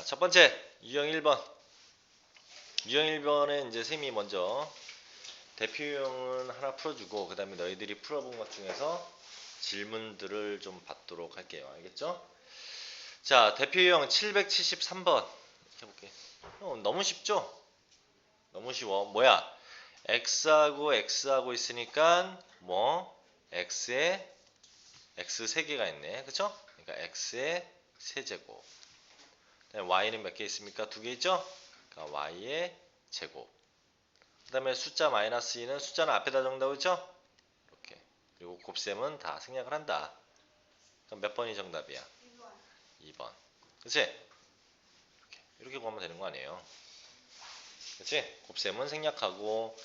자, 첫 번째 유형 1번. 유형 1번에 이제 쌤이 먼저 대표 유형은 하나 풀어주고 그 다음에 너희들이 풀어본 것 중에서 질문들을 좀 받도록 할게요. 알겠죠? 자, 대표 유형 773번 해볼게. 너무 쉽죠? 너무 쉬워. 뭐야? x하고 x하고 있으니까 뭐 x에 x 3개가 있네. 그쵸? 그러니까 x의 세제곱. y는 몇 개 있습니까? 2개 있죠? 그러니까 y의 제곱. 그 다음에 숫자 마이너스 2는 숫자는 앞에다 적는다고 했죠? 이렇게. 그리고 곱셈은 다 생략을 한다. 그럼 몇 번이 정답이야? 2번. 그치? 이렇게 구하면 되는 거 아니에요? 그치? 곱셈은 생략하고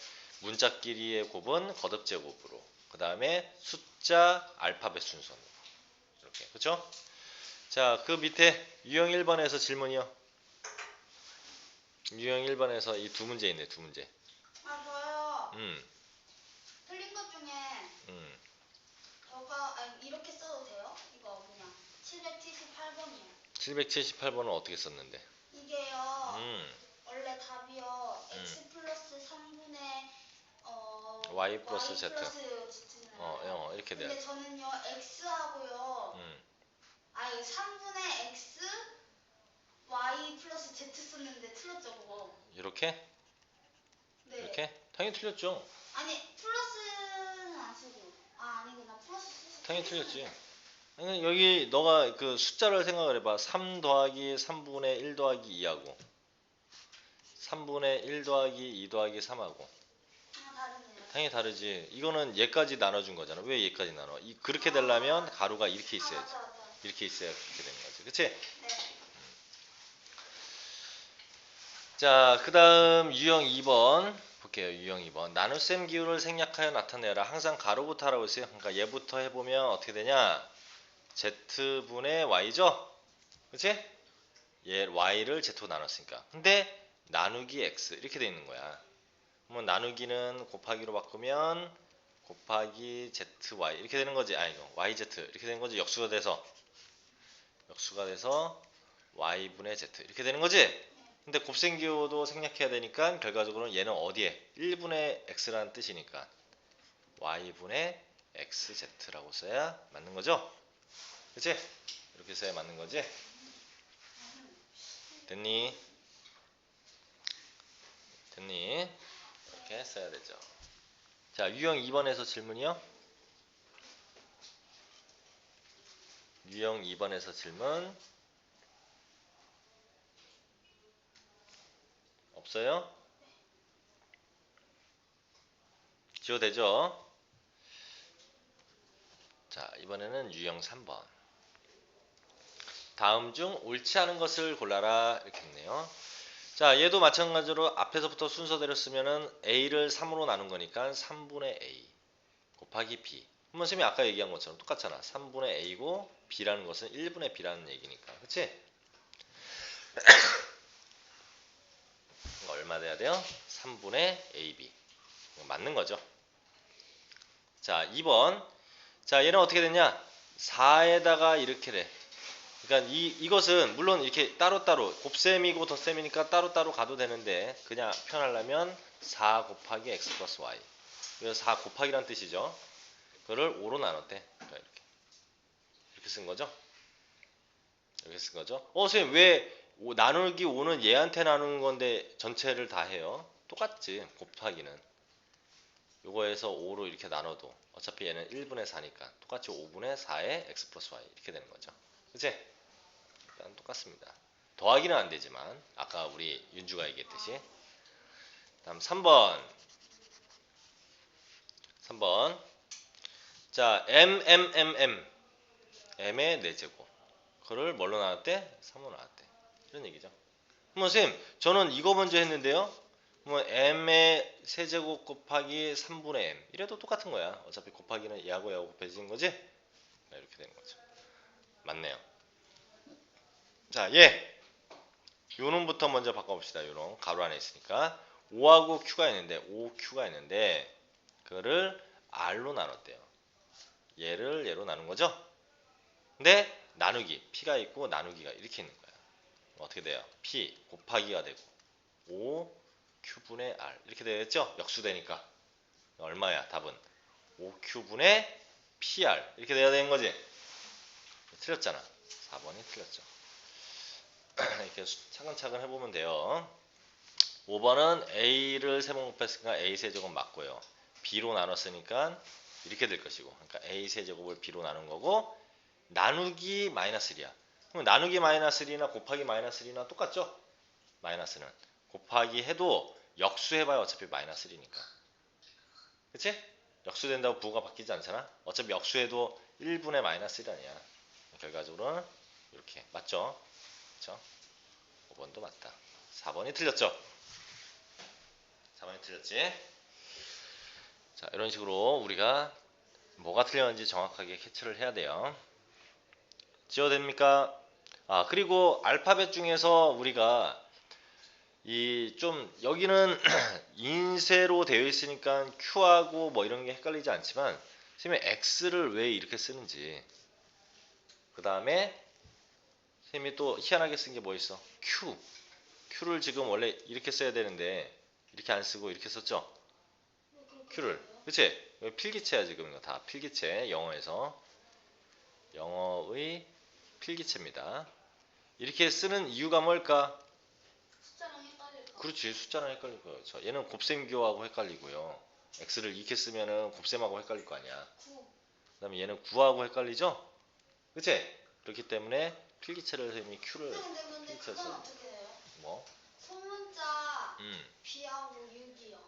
문자끼리의 곱은 거듭제곱으로. 그 다음에 숫자 알파벳 순서로. 이렇게. 그쵸? 자, 그 밑에 유형 1번에서 질문이요. 유형 1번에서 이 두 문제 있네, 두 문제. 아, 저요. 음. 틀린 것 중에 음. 이렇게 써도 돼요? 이거 그냥 778번이요. 778번은 어떻게 썼는데? 이게요. 원래 답이요. x 플러스 3분의 y 플러스 z. z잖아요. 이렇게 돼. 근데 저는요 x하고요. 3분의 x y 플러스 z 썼는데 틀렸죠 그거? 이렇게? 네. 이렇게? 당연히 틀렸죠. 아니 플러스는 안 쓰고. 아니구나. 플러스 쓰시. 당연히 틀렸지. 아니, 여기 너가 그 숫자를 생각을 해봐. 3 더하기 3분의 1 더하기 2하고 3분의 1 더하기 2 더하기 3하고 다르네요. 당연히 다르지. 이거는 얘까지 나눠준 거잖아. 왜 얘까지 나눠? 그렇게 되려면 가루가 이렇게 있어야지. 맞아. 이렇게 있어야 그렇게 되는 거지. 그치? 네. 자, 그 다음 유형 2번 볼게요. 유형 2번. 나눗셈 기호를 생략하여 나타내라. 항상 가로부터 하라고 했어요. 그러니까 얘부터 해보면 어떻게 되냐? z분의 y죠? 그치? 얘 y를 z로 나눴으니까. 근데 나누기 x 이렇게 돼 있는 거야. 그러면 나누기는 곱하기로 바꾸면 곱하기 zy 이렇게 되는 거지. 아니고 yz 이렇게 되는 거지. 역수가 돼서 y분의 z 이렇게 되는 거지. 근데 곱셈기호도 생략해야 되니까 결과적으로는 얘는 어디에? 1분의 x라는 뜻이니까 y분의 xz라고 써야 맞는 거죠? 그치? 이렇게 써야 맞는 거지? 됐니? 이렇게 써야 되죠. 자, 유형 2번에서 질문이요. 유형 2번에서 질문 없어요? 지워 되죠? 자, 이번에는 유형 3번. 다음 중 옳지 않은 것을 골라라 이렇게 했네요. 자, 얘도 마찬가지로 앞에서부터 순서대로 쓰면은 a를 3으로 나눈 거니까 3분의 a 곱하기 b. 한번 선생님이 아까 얘기한 것처럼 똑같잖아. 3분의 a고 b라는 것은 1분의 b라는 얘기니까. 그치? 얼마 돼야 돼요? 3분의 ab. 맞는 거죠. 자, 2번. 자, 얘는 어떻게 됐냐? 4에다가 이렇게 돼. 그러니까 이것은 물론 이렇게 따로따로 곱셈이고 덧셈이니까 따로따로 가도 되는데 그냥 표현하려면 4 곱하기 x 플러스 y. 그래서 4 곱하기란 뜻이죠. 그거를 5로 나눴대. 그러니까 이렇게 쓴 거죠. 이렇게 쓴 거죠. 선생님 왜 나누기 5는 얘한테 나누는 건데 전체를 다 해요? 똑같지. 곱하기는. 요거에서 5로 이렇게 나눠도 어차피 얘는 1분의 4니까 똑같이 5분의 4의 x 플러스 y 이렇게 되는 거죠. 그치? 일단 똑같습니다. 더하기는 안 되지만 아까 우리 윤주가 얘기했듯이. 다음 3번. 자, m의 4제곱. 그거를 뭘로 나눴대? 3으로 나눴대. 이런 얘기죠. 그럼 선생님, 저는 이거 먼저 했는데요. 뭐 m의 세제곱 곱하기 3분의 m. 이래도 똑같은 거야. 어차피 곱하기는 얘하고 곱해진 거지? 이렇게 되는 거죠. 맞네요. 자, 요놈부터 먼저 바꿔봅시다. 요놈 가로 안에 있으니까 5하고 q가 있는데 5q가 있는데 그거를 r로 나눴대요. 얘를 얘로 나눈 거죠. 근데 나누기 p가 있고 나누기가 이렇게 있는 거야. 어떻게 돼요? P 곱하기가 되고 5Q분의 R 이렇게 되겠죠? 역수되니까 얼마야? 답은 5Q분의 PR 이렇게 돼야 되는 거지? 틀렸잖아. 4번이 틀렸죠. 이렇게 차근차근 해보면 돼요. 5번은 A를 세번 곱했으니까 A 세제곱 맞고요. B로 나눴으니까 이렇게 될 것이고, 그러니까 A 세제곱을 B로 나눈 거고, 나누기 마이너스 1이야. 그럼 나누기 마이너스 1이나 곱하기 마이너스 1이나 똑같죠? 마이너스는 곱하기 해도 역수해봐야 어차피 마이너스 1이니까. 그치? 역수된다고 부호가 바뀌지 않잖아? 어차피 역수해도 1분의 마이너스 1 아니야. 결과적으로는 이렇게 맞죠? 그쵸? 5번도 맞다. 4번이 틀렸죠? 4번이 틀렸지? 자, 이런 식으로 우리가 뭐가 틀렸는지 정확하게 캐치를 해야 돼요. 지워됩니까? 아, 그리고 알파벳 중에서 우리가 이 좀 여기는 인쇄로 되어 있으니까 Q하고 뭐 이런 게 헷갈리지 않지만 선생님이 X를 왜 이렇게 쓰는지, 그 다음에 선생님이 또 희한하게 쓴 게 뭐 있어? Q를 지금 원래 이렇게 써야 되는데 이렇게 안 쓰고 이렇게 썼죠? Q를. 그치? 이거 필기체야 지금. 이거 다 필기체. 영어의 필기체입니다. 이렇게 쓰는 이유가 뭘까? 숫자랑 헷갈릴까? 그렇지, 숫자랑 헷갈릴 거예요. 얘는 곱셈교하고 헷갈리고요. X를 이렇게 쓰면은 곱셈하고 헷갈릴 거 아니야. 9. 그 다음에 얘는 9하고 헷갈리죠? 그치? 그렇기 때문에 필기체를 선생님이 Q를 근데 필기체를 그건 써. 어떻게 돼요? 뭐? 소문자 B하고 6이요.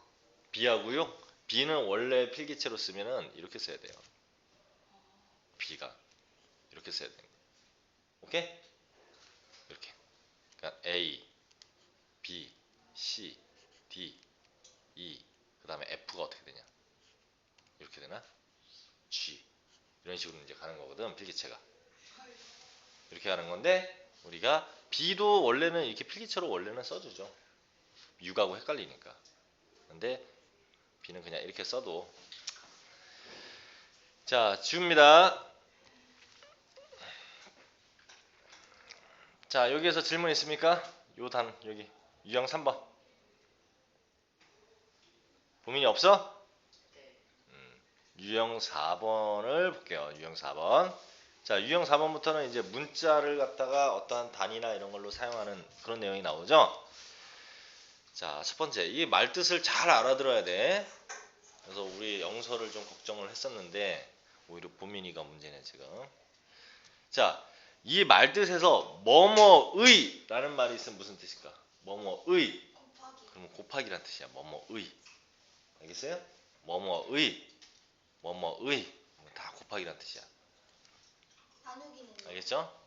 B하고요? B는 원래 필기체로 쓰면은 이렇게 써야 돼요. B가 이렇게 써야 돼요. 오케이? 이렇게. 그러니까 A, B, C, D, E, 그 다음에 F가 어떻게 되냐? 이렇게 되나? G. 이런 식으로 이제 가는 거거든, 필기체가. 이렇게 가는 건데, 우리가 B도 원래는 이렇게 필기체로 원래는 써주죠. 6하고 헷갈리니까. 근데 B는 그냥 이렇게 써도. 자, 지웁니다. 자, 여기에서 질문 있습니까? 여기 유형 3번. 고민이 없어? 유형 4번을 볼게요. 유형 4번. 자, 유형 4번부터는 이제 문자를 갖다가 어떠한 단위나 이런 걸로 사용하는 그런 내용이 나오죠. 자, 첫 번째, 이 말뜻을 잘 알아들어야 돼. 그래서 우리 영서를 좀 걱정을 했었는데 오히려 보민이가 문제네 지금. 자, 이 말뜻에서 뭐뭐의 라는 말이 있으면 무슨 뜻일까? 뭐뭐의. 곱하기. 그러면 곱하기란 뜻이야. 뭐뭐의. 알겠어요? 뭐뭐의. 다 곱하기란 뜻이야. 나누기는요? 알겠죠?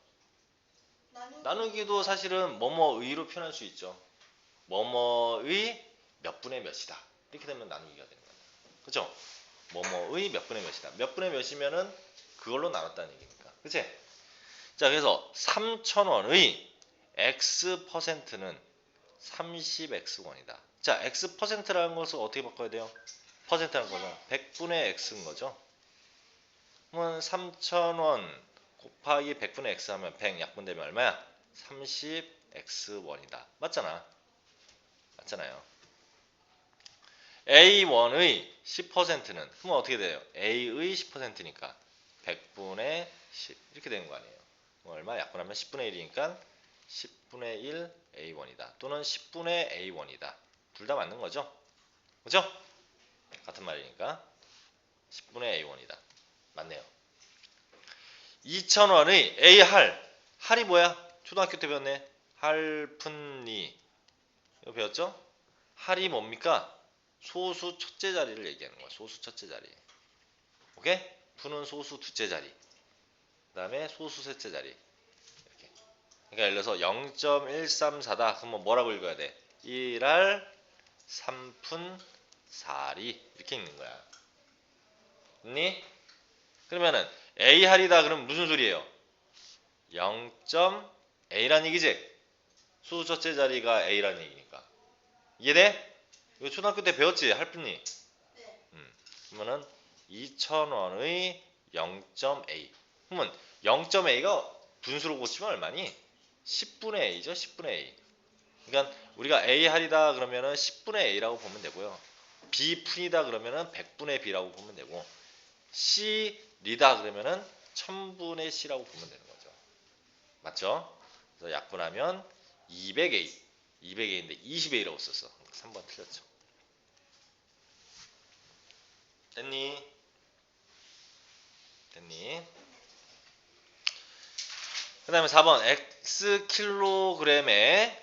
나누기. 나누기도 사실은 뭐뭐의로 표현할 수 있죠. 뭐뭐의 몇 분의 몇이다. 이렇게 되면 나누기가 되는 거야. 그죠? 뭐뭐의 몇 분의 몇이다. 몇 분의 몇이면은 그걸로 나눴다는 얘기니까. 그치? 자, 그래서 3,000원의 X%는 30X원이다. 자, X%라는 것을 어떻게 바꿔야 돼요? 퍼센트라는 거죠. 100분의 X인 거죠. 그러면 3,000원 곱하기 100분의 X 하면 100 약분되면 얼마야? 30X원이다. 맞잖아. 맞잖아요. A1의 10%는 그러면 어떻게 돼요? A의 10%니까 100분의 10 이렇게 되는 거 아니에요. 얼마? 약분하면 10분의 1이니까 10분의 1 A1이다. 또는 10분의 A1이다. 둘 다 맞는 거죠? 그죠? 같은 말이니까 10분의 A1이다. 맞네요. 2,000원의 A 할이 뭐야? 초등학교 때 배웠네. 할푼니 이거 배웠죠? 할이 뭡니까? 소수 첫째 자리를 얘기하는 거야. 소수 첫째 자리. 오케이? 푼은 소수 둘째 자리. 그 다음에 소수 셋째 자리. 이렇게. 그러니까 예를 들어서 0.134다. 그러면 뭐라고 읽어야 돼? 1할 3푼 4리 이렇게 읽는 거야. 됐니? 그러면은 A 할이다 그러면 무슨 소리예요? 0.a란 얘기지? 소수 첫째 자리가 A란 얘기니까. 이해돼? 이거 초등학교 때 배웠지? 할푼니? 네. 그러면은 2,000원의 0.a. 그러면 0.a가 분수로 고치면 얼마니? 10분의 A죠. 10분의 A. 그러니까 우리가 A 할이다 그러면은 10분의 A라고 보면 되고요. B 푼이다 그러면은 100분의 B라고 보면 되고 C 리다 그러면은 1000분의 C라고 보면 되는 거죠. 맞죠? 그래서 약분하면 200A. 200A인데 20A라고 썼어. 3번 틀렸죠. 됐니? 됐니? 그 다음에 4번 X 킬로그램에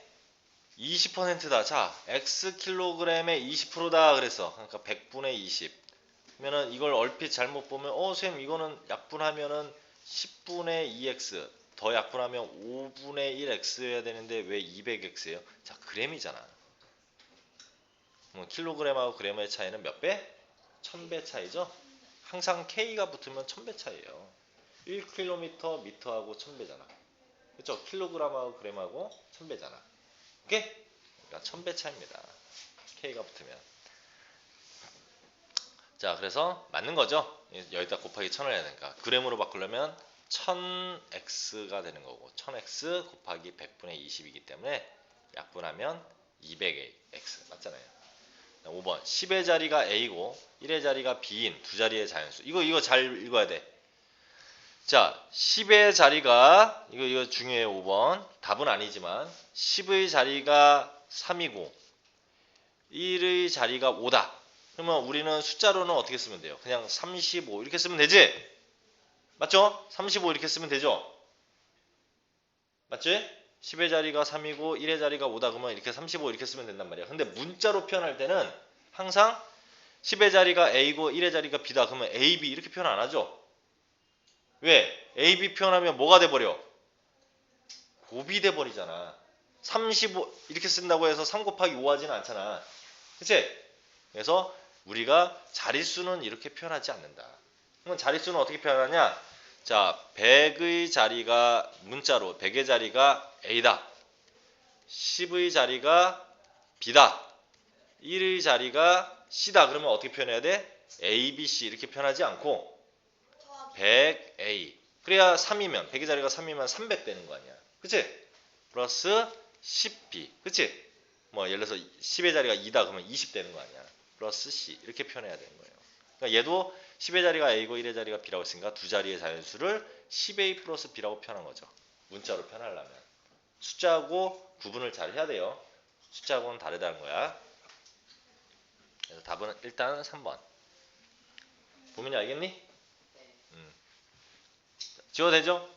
20%다. 자, X 킬로그램에 20%다 그랬어. 그러니까 100분의 20. 그러면은 이걸 얼핏 잘못 보면 선생님 이거는 약분하면은 10분의 2x 더 약분하면 5분의 1x여야 되는데 왜 200x예요? 자, 그램이잖아. 킬로그램하고 그램의 차이는 몇 배? 1000배 차이죠? 항상 K가 붙으면 1000배 차이예요. 1km 미터하고 1000배잖아. 그렇죠? 킬로그램하고 그램하고 1000배잖아. 오케이? 그러니까 1000배 차이입니다. K가 붙으면. 자, 그래서 맞는 거죠? 여기다 곱하기 1000을 해야 되니까. 그램으로 바꾸려면 1000x가 되는 거고 1000x 곱하기 100분의 20이기 때문에 약분하면 200x 맞잖아요. 5번 10의 자리가 a고 1의 자리가 b인 두 자리의 자연수. 이거 잘 읽어야 돼. 자, 10의 자리가 이거 중요해요. 5번. 답은 아니지만 10의 자리가 3이고 1의 자리가 5다. 그러면 우리는 숫자로는 어떻게 쓰면 돼요? 그냥 35 이렇게 쓰면 되지? 맞죠? 35 이렇게 쓰면 되죠? 맞지? 10의 자리가 3이고 1의 자리가 5다 그러면 이렇게 35 이렇게 쓰면 된단 말이야. 근데 문자로 표현할 때는 항상 10의 자리가 A고 1의 자리가 B다 그러면 A, B 이렇게 표현 안 하죠? 왜? A, B 표현하면 뭐가 돼버려? 곱이 돼버리잖아. 35 이렇게 쓴다고 해서 3 곱하기 5 하지는 않잖아. 그치? 그래서 우리가 자릿수는 이렇게 표현하지 않는다. 그럼 자릿수는 어떻게 표현하냐? 자, 100의 자리가 문자로 100의 자리가 A다. 10의 자리가 B다. 1의 자리가 C다. 그러면 어떻게 표현해야 돼? A, B, C 이렇게 표현하지 않고 100A. 그래야 3이면 100의 자리가 3이면 300 되는 거 아니야. 그치? 플러스 10B. 그치? 뭐 예를 들어서 10의 자리가 2다 그러면 20 되는 거 아니야. 플러스 C 이렇게 표현해야 되는 거예요. 그러니까 얘도 10의 자리가 A고 1의 자리가 B라고 했으니까 두 자리의 자연수를 10A 플러스 B라고 표현한 거죠. 문자로 표현하려면. 숫자하고 구분을 잘 해야 돼요. 숫자하고는 다르다는 거야. 그래서 답은 일단 3번. 보민이 알겠니? 지워도 되죠?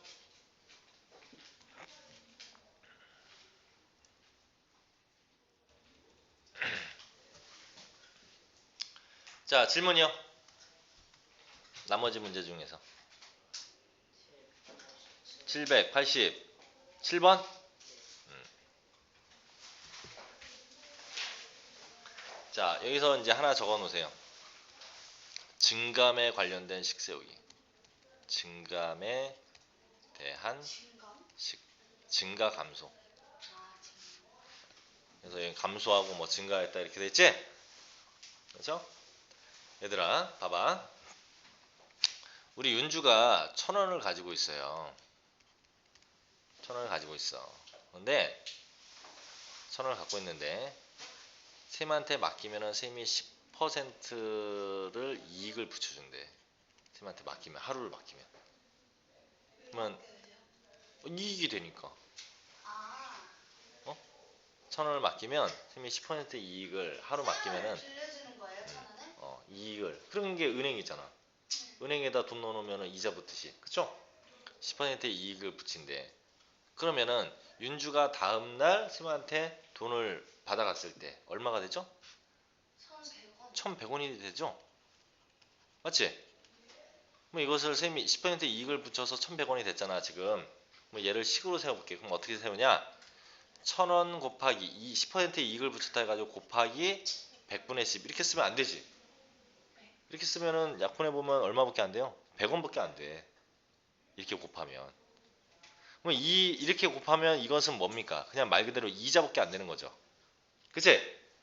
자, 질문이요. 나머지 문제 중에서 787번. 자, 여기서 이제 하나 적어 놓으세요. 증감에 관련된 식 세우기. 증감에 대한 식. 증가 감소. 그래서 여기 감소하고 뭐 증가했다 이렇게 됐지? 그렇죠? 얘들아, 봐봐. 우리 윤주가 1000원을 가지고 있어요. 1000원을 가지고 있어. 근데 1000원을 갖고 있는데 쌤한테 맡기면은 쌤이 10%를 이익을 붙여준대. 쌤한테 맡기면 하루를 맡기면. 그러면 이익이 되니까. 어? 1000원을 맡기면 쌤이 10% 이익을 하루 맡기면은 빌려주는 거예요, 1000원을? 이익을. 그런 게 은행이잖아. 은행에다 돈 넣어놓으면 이자 붙듯이. 그쵸? 10% 이익을 붙인대. 그러면은 윤주가 다음날 쌤한테 돈을 받아갔을 때 얼마가 되죠? 1100원. 1100원이 되죠? 맞지? 뭐 이것을 쌤이 10% 이익을 붙여서 1100원이 됐잖아 지금. 뭐 얘를 식으로 세워볼게. 그럼 어떻게 세우냐? 1000원 곱하기 10% 이익을 붙였다 해가지고 곱하기 100분의 10 이렇게 쓰면 안 되지. 이렇게 쓰면은 약분해보면 얼마밖에 안 돼요? 100원밖에 안 돼. 이렇게 곱하면. 그럼 이렇게 곱하면 이것은 뭡니까? 그냥 말 그대로 이자밖에 안 되는 거죠. 그치?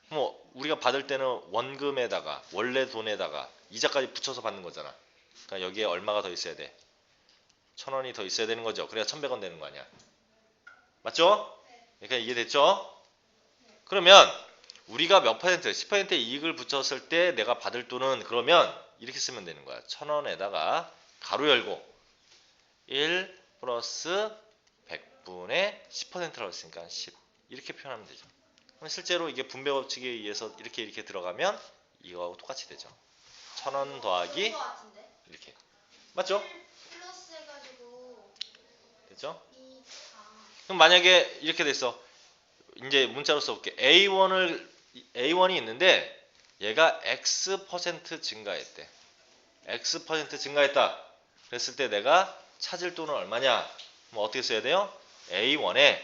뭐 우리가 받을 때는 원금에다가 원래 돈에다가 이자까지 붙여서 받는 거잖아. 그러니까 여기에 얼마가 더 있어야 돼? 1000원이 더 있어야 되는 거죠. 그래야 1100원 되는 거 아니야. 맞죠? 네. 그러니까 이해됐죠? 그러면 우리가 몇 퍼센트, 10% 이익을 붙였을 때 내가 받을 돈은 그러면 이렇게 쓰면 되는 거야. 1,000원에다가 가로 열고 1 플러스 100분의 10%라고 했으니까 10 이렇게 표현하면 되죠. 그럼 실제로 이게 분배 법칙에 의해서 이렇게 들어가면 이거하고 똑같이 되죠. 1,000원 더하기 그런 거 같은데? 이렇게. 맞죠? 1 플러스 해가지고 됐죠? 2, 그럼 만약에 이렇게 됐어. 이제 문자로 써볼게. A1이 있는데 얘가 X% 증가했대. X% 증가했다. 그랬을 때 내가 찾을 돈은 얼마냐? 뭐 어떻게 써야 돼요? A1에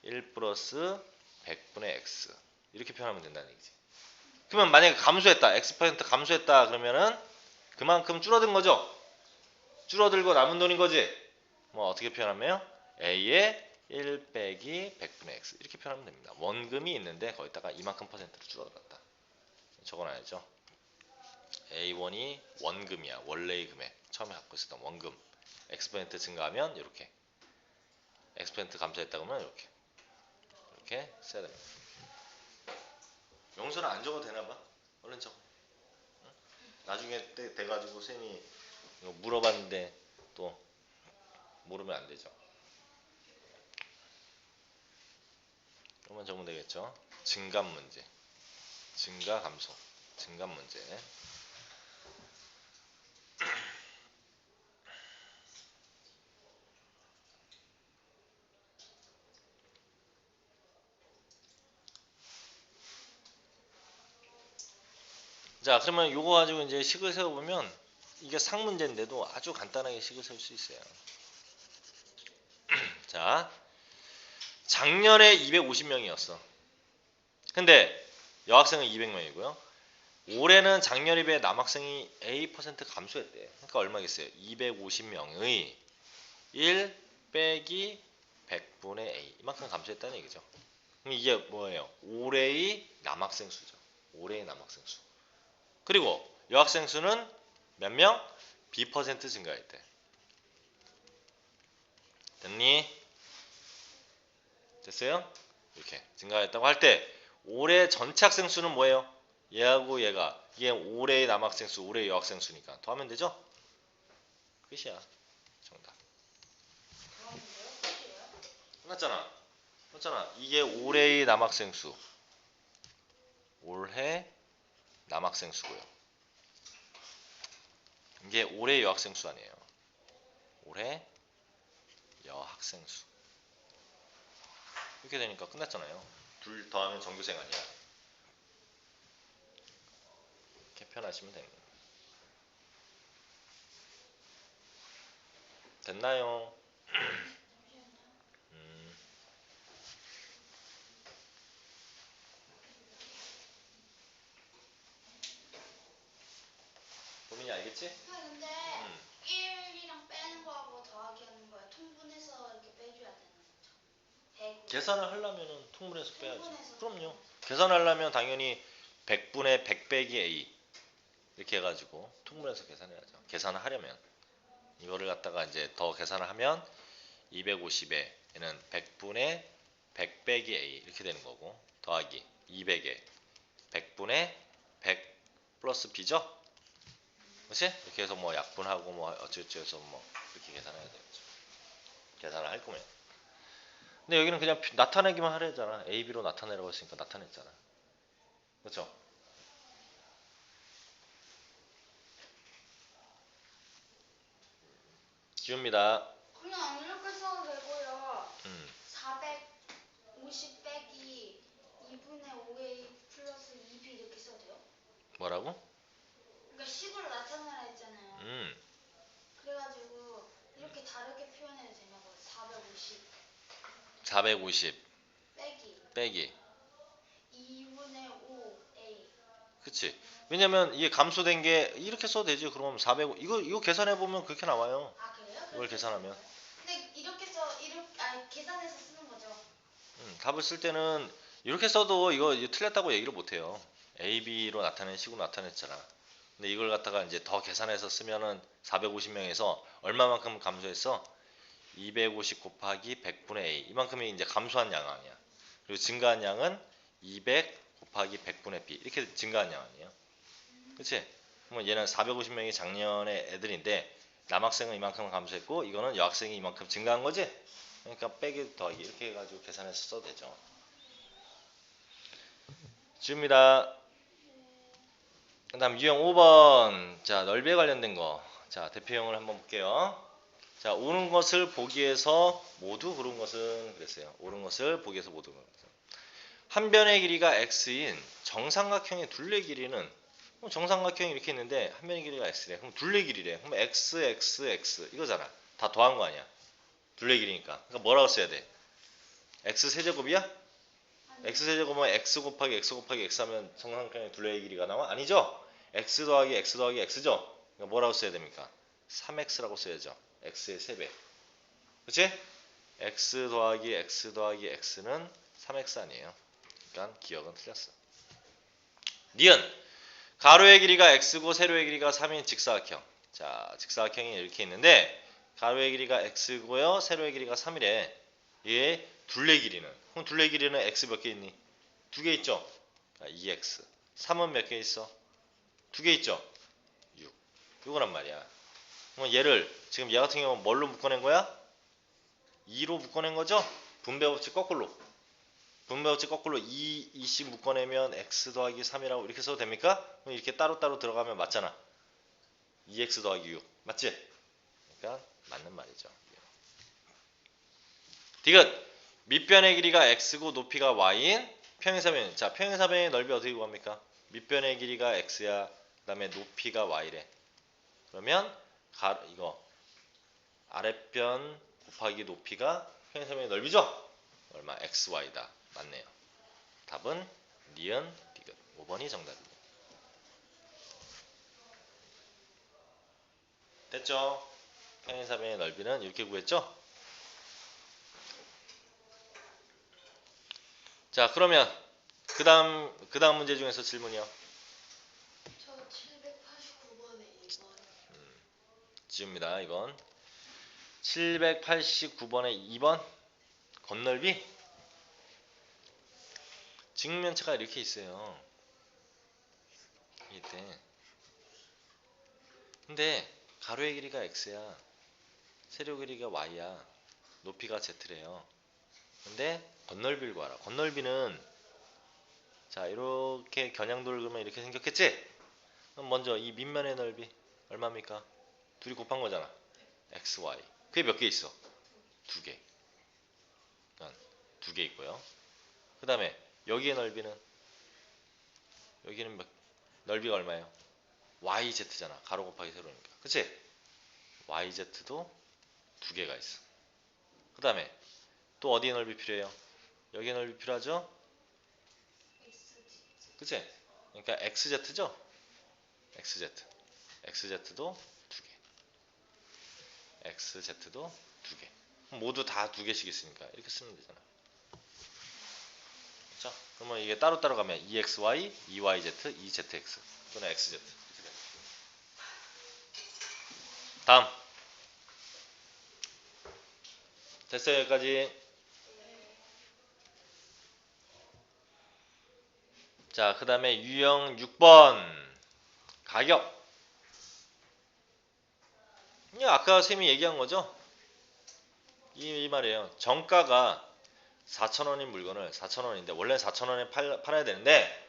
1 플러스 100분의 X 이렇게 표현하면 된다는 얘기지. 그러면 만약에 감소했다. X% 감소했다 그러면은 그만큼 줄어든 거죠. 줄어들고 남은 돈인 거지. 뭐 어떻게 표현하면 A에 1 빼기 100분의 X 이렇게 표현하면 됩니다. 원금이 있는데 거기다가 이만큼 퍼센트로 줄어들었다. 적어놔야죠. A1이 원금이야. 원래의 금액. 처음에 갖고 있었던 원금. X% 증가하면 이렇게. X% 감소했다 그러면 이렇게. 이렇게 써야 됩니다. 용서는 안 적어도 되나 봐. 얼른 적어. 응? 나중에 때 돼가지고 쌤이 이거 물어봤는데 또 모르면 안 되죠. 그러면 적으면 되겠죠. 증감 문제. 증가 감소. 증감 문제. 자, 그러면 요거 가지고 이제 식을 세워보면 이게 상문제인데도 아주 간단하게 식을 세울 수 있어요. 자, 작년에 250명이었어. 근데 여학생은 200명이고요. 올해는 작년에 비해 남학생이 A% 감소했대. 그러니까 얼마겠어요? 250명의 1 빼기 100분의 A 이만큼 감소했다는 얘기죠. 그럼 이게 뭐예요? 올해의 남학생 수죠. 올해의 남학생 수. 그리고 여학생 수는 몇 명? B% 증가했대. 됐니? 됐어요? 이렇게 증가했다고 할 때 올해 전체 학생 수는 뭐예요? 얘하고 얘가 이게 올해의 남학생 수, 올해의 여학생 수니까 더하면 되죠? 끝이야. 정답. 끝났잖아. 끝났잖아. 이게 올해의 남학생 수. 올해 남학생 수고요. 이게 올해 여학생 수 아니에요. 올해 여학생 수. 이렇게 되니까 끝났잖아요. 둘 더하면 전교생 아니야. 이렇게 표현하시면 됩니다. 됐나요? 고민이 알겠지? 근데 음. 1이랑 빼는 거하고 더하기 하는 거야. 통분해서 이렇게 빼줘야 되는 거죠. 100. 계산을 하려면 통분해서 빼야지. 통분해서. 그럼요. 계산하려면 당연히 100분의 100 빼기 A 이렇게 해가지고 통분해서 계산해야죠. 계산을 하려면 이거를 갖다가 이제 더 계산을 하면 250에 얘는 100분의 100 빼기 A 이렇게 되는 거고 더하기 200에 100분의 100 플러스 B죠? 그렇지? 이렇게 해서 뭐 약분하고 뭐 어쩌고저쩌고 해서 뭐 이렇게 계산해야 되겠죠. 계산을 할 거면. 근데 여기는 그냥 나타내기만 하래잖아. A, B로 나타내라고 했으니까 나타냈잖아. 그렇죠? 지웁니다. 그냥 이렇게 써도 되고요. 음. 450 빼기 2분의 5A 플러스 2B 이렇게 써도 돼요? 뭐라고? 그러니까 식으로 나타내라 했잖아요. 그래가지고 이렇게 다르게 표현해도 되냐고요. 450 450 빼기 빼기 2분의 5A. 그치? 왜냐면 이게 감소된 게 이렇게 써도 되지. 그럼 400 이거 계산해 보면 그렇게 나와요. 아 그래요? 이걸 계산하면. 근데 계산해서 쓰는 거죠. 답을 쓸 때는 이렇게 써도 이거 틀렸다고 얘기를 못 해요. A, B로 나타낸 식으로 나타냈잖아. 근데 이걸 갖다가 이제 더 계산해서 쓰면은 450명에서 얼마만큼 감소했어? 250 곱하기 100분의 A. 이만큼이 이제 감소한 양 아니야. 그리고 증가한 양은 200 곱하기 100분의 B. 이렇게 증가한 양 아니에요. 그치? 그러면 얘는 450명이 작년에 애들인데 남학생은 이만큼 감소했고 이거는 여학생이 이만큼 증가한 거지? 그러니까 빼기 더하기 이렇게 해가지고 계산해서 써도 되죠. 지웁니다. 그 다음 유형 5번. 자, 넓이에 관련된 거. 자, 대표형을 한번 볼게요. 자, 옳은 것을 보기에서 모두 그른 것은 그랬어요. 옳은 것을 보기에서 모두 그른 것은. 한 변의 길이가 x인 정삼각형의 둘레 길이는 정삼각형이 이렇게 있는데 한 변의 길이가 x래. 그럼 둘레 길이래. 그럼 x 이거잖아. 다 더한 거 아니야. 둘레 길이니까. 그러니까 뭐라고 써야 돼? x 세제곱이야? x 세제곱은 x 곱하기 x 하면 정삼각형의 둘레의 길이가 나와? 아니죠? x 더하기 x죠? 그러니까 뭐라고 써야 됩니까? 3x라고 써야죠. x의 3배. 그치? x 더하기 x는 3x 아니에요. 그러니까 기억은 틀렸어. 니은 가로의 길이가 x고 세로의 길이가 3인 직사각형. 자, 직사각형이 이렇게 있는데 가로의 길이가 x고요. 세로의 길이가 3이래. 얘의 둘레 길이는 그럼 둘레 길이는 x 몇 개 있니? 2개 있죠? 2x. 3은 몇 개 있어? 2개 있죠? 6. 이거란 말이야. 그럼 얘를 지금 얘 같은 경우는 뭘로 묶어낸 거야? 2로 묶어낸 거죠? 분배법칙 거꾸로. 분배법칙 거꾸로 2씩 묶어내면 x 더하기 3이라고 이렇게 써도 됩니까? 그럼 이렇게 따로따로 들어가면 맞잖아. 2x 더하기 6. 맞지? 그러니까 맞는 말이죠. 디귿. 밑변의 길이가 x고 높이가 y인 평행사변. 자, 평행사변의 넓이 어떻게 구합니까? 밑변의 길이가 x야. 그 다음에 높이가 y래. 그러면 이거 아랫변 곱하기 높이가 평행사변의 넓이죠? 얼마? xy다. 맞네요. 답은 니은 디귿. 5번이 정답입니다. 됐죠? 평행사변의 넓이는 이렇게 구했죠? 자, 그러면 그 다음 문제 중에서 질문이요. 저 789번에 2번. 지웁니다. 이건 789번에 2번 건널비. 직면체가 이렇게 있어요. 이때. 근데 가로의 길이가 x야. 세로 길이가 y야. 높이가 z래요. 근데 건널비를 구하라. 건널비는 자, 이렇게 겨냥도를 그리면 이렇게 생겼겠지? 그럼 먼저 이 밑면의 넓이 얼마입니까? 둘이 곱한 거잖아. x, y. 그게 몇 개 있어? 2개. 그러니까 2개 있고요. 그 다음에 여기의 넓이는 여기는 넓이가 얼마예요? yz잖아. 가로 곱하기 세로니까. 그치? yz도 2개가 있어. 그 다음에 또 어디에 넓이 필요해요? 여기에 넓이 필요하죠? 그치? 그러니까 xz죠? xz도 2개. xz도 2개. 모두 다 2개씩 있으니까 이렇게 쓰면 되잖아. 자, 그러면 이게 따로따로 가면 EXY, EYZ, EZX 또는 XZ 이렇게 됩니다. 다음 됐어요. 여기까지. 자, 그 다음에 유형 6번 가격. 이게 아까 쌤이 얘기한 거죠? 이 말이에요. 정가가 4,000원인 물건을 4,000원인데 원래 4,000원에 팔아야 되는데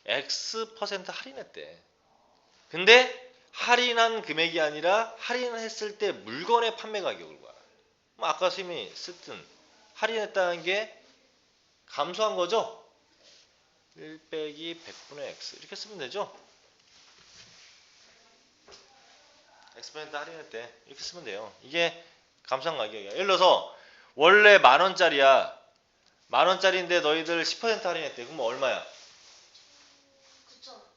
X% 할인했대. 근데 할인한 금액이 아니라 할인했을 때 물건의 판매 가격을 구하라. 아까 쌤이 쓰든 할인했다는 게 감소한 거죠? 1 빼기 100분의 x 이렇게 쓰면 되죠? X% 할인했대 이렇게 쓰면 돼요. 이게 감소한 가격이야. 예를 들어서 원래 만원짜리야. 만원짜리인데 너희들 10% 할인했대. 그럼 얼마야?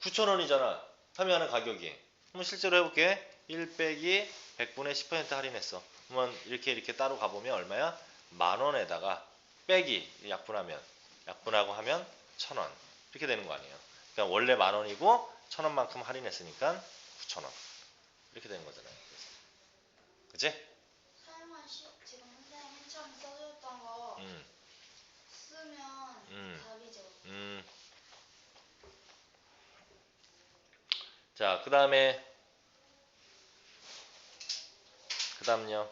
9,000원이잖아. 판매하는 가격이. 그럼 실제로 해볼게. 1 빼기 100분의 10% 할인했어. 그러면 이렇게 따로 가보면 얼마야? 만원에다가 빼기 약분하고 하면 1,000원. 이렇게 되는 거 아니에요. 그러니까 원래 만원이고 1,000원만큼 할인했으니까 9,000원. 이렇게 되는 거잖아요. 그치? 사용한 자, 그다음요.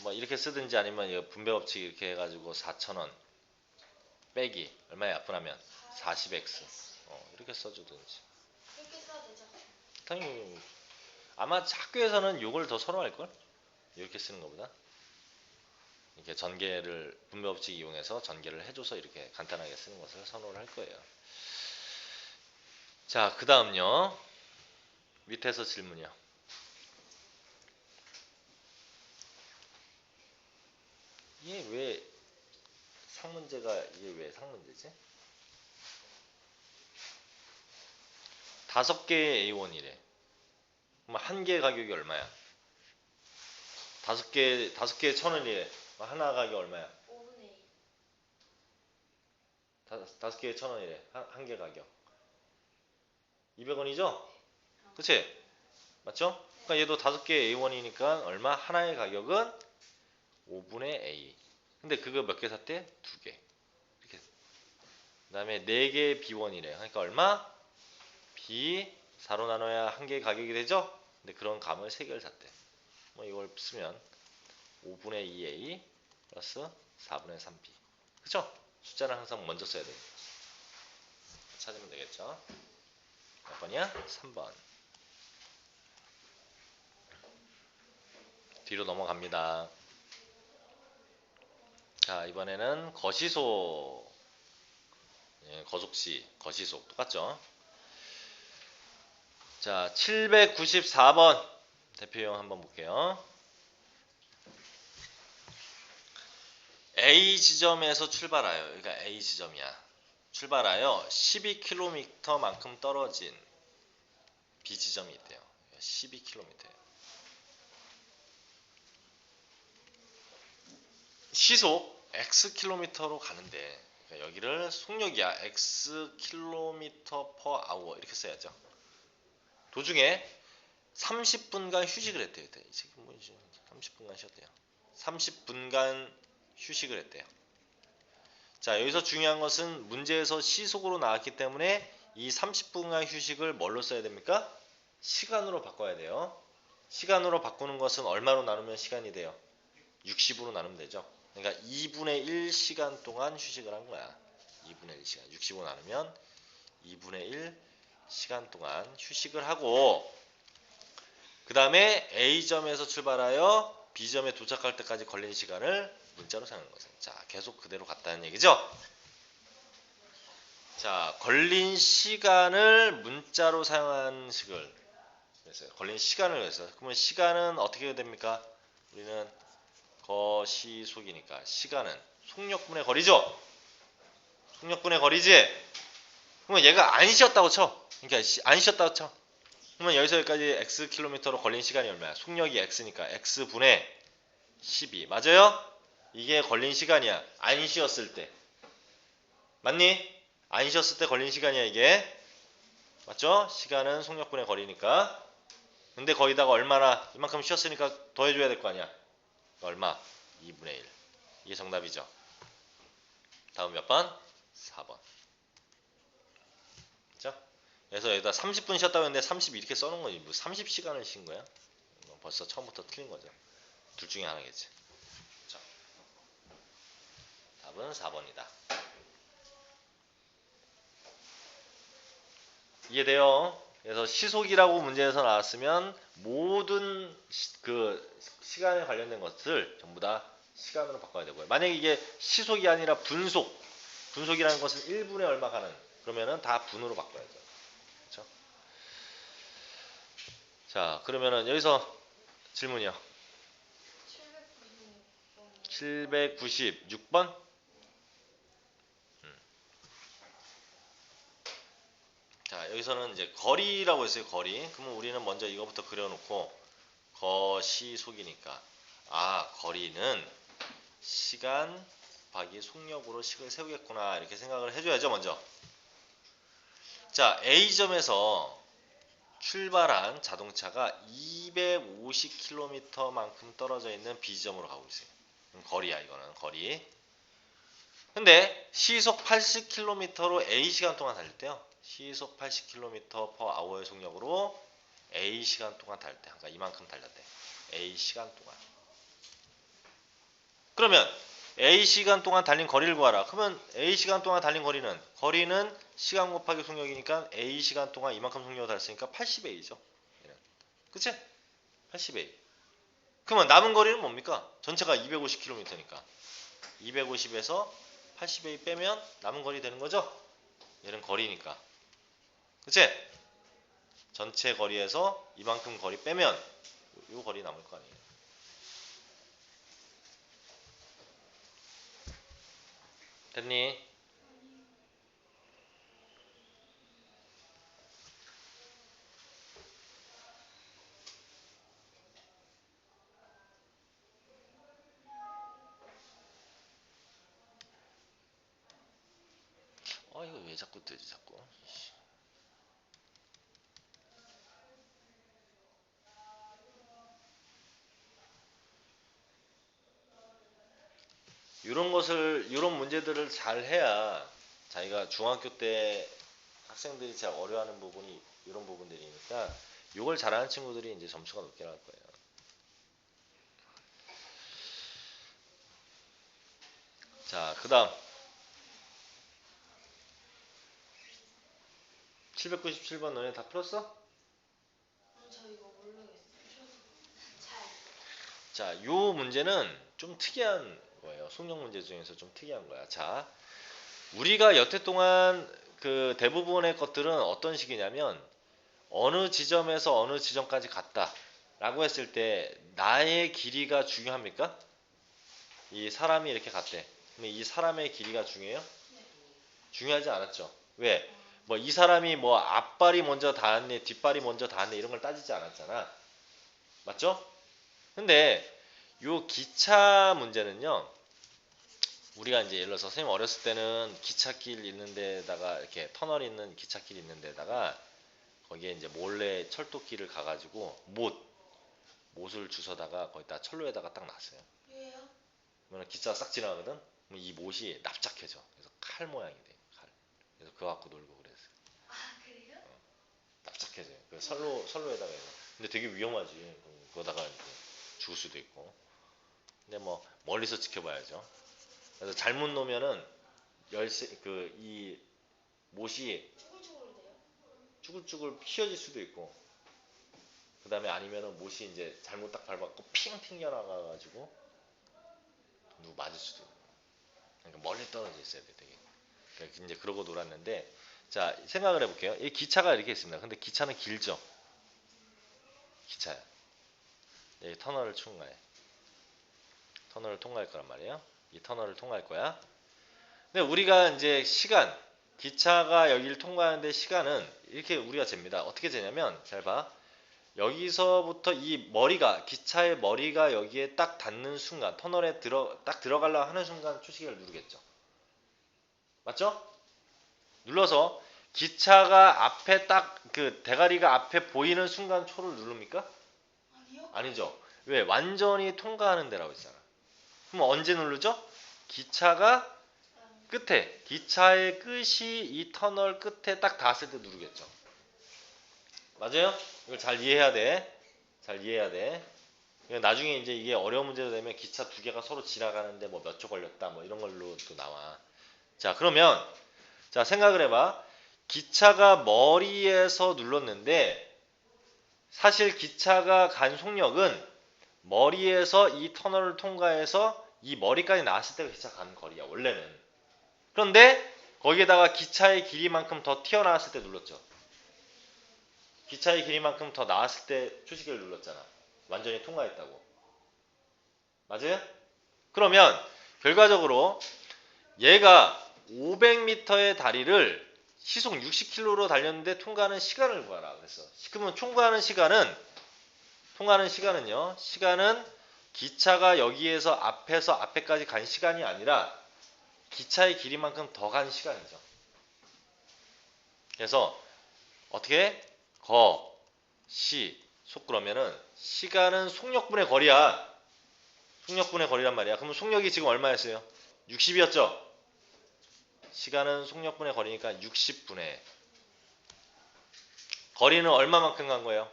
뭐 이렇게 쓰든지 아니면 이거 분배 법칙 이렇게 해가지고 4,000원 빼기 얼마야? 분하면 40x. 이렇게 써주든지. 이렇게 써도 되죠? 당연히 아마 학교에서는 요걸 더 선호할걸? 이렇게 쓰는 것보다. 이렇게 전개를 분배 법칙 이용해서 전개를 해줘서 이렇게 간단하게 쓰는 것을 선호를 할 거예요. 자, 그 다음요. 밑에서 질문이요. 이게 왜 상문제지? 5개의 A1이래. 그럼 한 개 가격이 얼마야? 5개 1,000원이래. 하나 가격이 얼마야? 5분의 2. 5개에 1,000원이래. 한 개 가격. 200원이죠? 그치? 맞죠? 그러니까 얘도 5개의 A1이니까 얼마? 하나의 가격은 5분의 A. 근데 그거 몇 개 샀대? 2개. 이렇게. 그 다음에 4개의 B1이래. 그러니까 얼마? B 4로 나눠야 한 개의 가격이 되죠? 근데 그런 감을 3개를 샀대. 뭐 이걸 쓰면 5분의 2A 플러스 4분의 3B. 그쵸? 숫자는 항상 먼저 써야 돼요. 찾으면 되겠죠? 몇 번이야? 3번. 뒤로 넘어갑니다. 자, 이번에는 거시속. 예, 거속시, 거시속. 똑같죠? 자, 794번. 대표용 한번 볼게요. A 지점에서 출발하여. 그러니까 A 지점이야. 출발하여 12km만큼 떨어진 B 지점이 있대요. 12km. 시속 Xkm로 가는데 그러니까 여기를 속력이야. Xkm/h 이렇게 써야죠. 도중에 30분간 휴식을 했대요. 이 책이 뭐지? 30분간 쉬었대요. 30분간 휴식을 했대요. 자, 여기서 중요한 것은 문제에서 시속으로 나왔기 때문에 이 30분간 휴식을 뭘로 써야 됩니까? 시간으로 바꿔야 돼요. 시간으로 바꾸는 것은 얼마로 나누면 시간이 돼요? 60으로 나누면 되죠. 그러니까 2분의 1 시간 동안 휴식을 한 거야. 2분의 1 시간. 60으로 나누면 2분의 1 시간 동안 휴식을 하고 그 다음에 A점에서 출발하여 B점에 도착할 때까지 걸린 시간을 문자로 사용하는 거죠. 자, 계속 그대로 갔다는 얘기죠. 자, 걸린 시간을 문자로 사용한 식을 그래서 걸린 시간을 위해서. 그러면 시간은 어떻게 됩니까? 우리는 거시속이니까 시간은 속력분의 거리죠. 속력분의 거리지. 그러면 얘가 안 쉬었다고 쳐. 그러니까 안 쉬었다고 쳐. 그러면 여기서 여기까지 Xkm로 걸린 시간이 얼마야? 속력이 X니까 X분의 12. 맞아요? 이게 걸린 시간이야. 안 쉬었을 때. 맞니? 안 쉬었을 때 걸린 시간이야 이게. 맞죠? 시간은 속력분의 거리니까. 근데 거기다가 얼마나 이만큼 쉬었으니까 더해줘야 될 거 아니야. 얼마? 2분의 1. 이게 정답이죠. 다음 몇 번? 4번. 그죠? 그래서 여기다 30분 쉬었다고 했는데 30 이렇게 써놓은 거지. 뭐 30시간을 쉰 거야? 벌써 처음부터 틀린 거죠. 둘 중에 하나겠지. 그죠? 답은 4번이다. 이해돼요? 그래서 시속이라고 문제에서 나왔으면 모든 시간에 관련된 것을 전부 다 시간으로 바꿔야 되고요. 만약에 이게 시속이 아니라 분속이라는 것은 1분에 얼마 가는 그러면은 다 분으로 바꿔야죠. 그렇죠? 자, 그러면은 여기서 질문이요. 796번. 자, 여기서는 이제 거리라고 했어요. 거리. 그러면 우리는 먼저 이거부터 그려놓고 거시속이니까 거리는 시간 곱하기 속력으로 식을 세우겠구나 이렇게 생각을 해줘야죠. 먼저. 자, A점에서 출발한 자동차가 250km만큼 떨어져 있는 B점으로 가고 있어요. 거리야 이거는 거리. 근데 시속 80km로 A 시간 동안 달릴 때요. 시속 80km/h의 속력으로 A 시간 동안 달릴 때, 그러니까 이만큼 달렸대. A 시간 동안. 그러면 A 시간 동안 달린 거리를 구하라. 그러면 A 시간 동안 달린 거리는 시간 곱하기 속력이니까 A 시간 동안 이만큼 속력을 달렸으니까 80A죠. 그치? 80A. 그러면 남은 거리는 뭡니까? 전체가 250km니까 250에서 80A 빼면 남은 거리 되는 거죠? 얘는 거리니까. 그치? 전체 거리에서 이만큼 거리 빼면 요 거리 남을 거 아니에요. 됐니? 이거 왜 자꾸 뜨지 자꾸. 이런 문제들을 잘 해야 자기가 중학교 때 학생들이 제일 어려워하는 부분이 이런 부분들이니까 이걸 잘하는 친구들이 이제 점수가 높게 나올 거예요. 자, 그 다음 797번 너네 다 풀었어? 저 이거 모르겠어요. 잘. 자, 요 문제는 좀 특이한 거예요. 속력 문제 중에서 좀 특이한 거야. 자, 우리가 여태 동안 그 대부분의 것들은 어떤 식이냐면 어느 지점에서 어느 지점까지 갔다 라고 했을 때 나의 길이가 중요합니까? 이 사람이 이렇게 갔대. 그럼 이 사람의 길이가 중요해요? 중요하지 않았죠. 왜? 뭐 이 사람이 뭐 앞발이 먼저 닿았네, 뒷발이 먼저 닿았네 이런 걸 따지지 않았잖아. 맞죠? 근데 요 기차 문제는요. 우리가 이제 예를 들어서 선생님 어렸을 때는 기찻길 있는 데다가 이렇게 터널 있는 기찻길 있는 데다가 거기에 이제 몰래 철도길을 가가지고 못을 주워다가 거기다 철로에다가 딱 놨어요. 왜요? 그러면 기차가 싹 지나가거든? 그럼 이 못이 납작해져. 그래서 칼 모양이 돼. 칼. 그래서 그거 갖고 놀고 그랬어요. 아, 그래요? 납작해져요. 그 선로에다가 해서. 근데 되게 위험하지. 그거다가 이제 죽을 수도 있고. 근데 뭐 멀리서 지켜봐야죠. 그래서 잘못 놓으면은 열쇠 이 못이 쭈글쭈글 돼요? 쭈글쭈글 휘어질 수도 있고. 그 다음에 아니면은 못이 이제 잘못 딱 밟았고 핑 튕겨나가가지고 누구 맞을 수도 있고. 그러니까 멀리 떨어져 있어야 돼 되게. 그러니까 이제 그러고 놀았는데 자 생각을 해볼게요. 이 기차가 이렇게 있습니다. 근데 기차는 길죠. 기차야. 여기 터널을 통과해. 터널을 통과할 거란 말이에요. 이 터널을 통과할 거야. 근데 우리가 이제 시간, 기차가 여기를 통과하는데 시간은 이렇게 우리가 잽니다. 어떻게 재냐면 잘 봐. 여기서부터 이 머리가 기차의 머리가 여기에 딱 닿는 순간 터널에 딱 들어가려고 하는 순간 초시계를 누르겠죠. 맞죠? 눌러서 기차가 앞에 딱 그 대가리가 앞에 보이는 순간 초를 누릅니까? 아니요? 아니죠. 왜? 완전히 통과하는 데라고 있잖아. 그럼 언제 누르죠? 기차가 끝에 기차의 끝이 이 터널 끝에 딱 닿았을 때 누르겠죠. 맞아요? 이걸 잘 이해해야 돼. 잘 이해해야 돼. 나중에 이제 이게 어려운 문제가 되면 기차 두 개가 서로 지나가는데 뭐 몇 초 걸렸다 뭐 이런 걸로 또 나와. 자, 그러면 자, 생각을 해봐. 기차가 머리에서 눌렀는데 사실 기차가 간 속력은 머리에서 이 터널을 통과해서 이 머리까지 나왔을 때 기차가 가는 거리야 원래는. 그런데 거기에다가 기차의 길이만큼 더 튀어나왔을 때 눌렀죠. 기차의 길이만큼 더 나왔을 때 초시계를 눌렀잖아. 완전히 통과했다고. 맞아요? 그러면 결과적으로 얘가 500m의 다리를 시속 60km로 달렸는데 통과하는 시간을 구하라 그랬어. 그러면 통과하는 시간은요. 시간은 기차가 여기에서 앞에까지 간 시간이 아니라 기차의 길이만큼 더 간 시간이죠. 그래서 어떻게 속 그러면은 시간은 속력분의 거리야. 속력분의 거리란 말이야. 그러면 속력이 지금 얼마였어요? 60이었죠? 시간은 속력분의 거리니까 60분의 거리는 얼마만큼 간 거예요?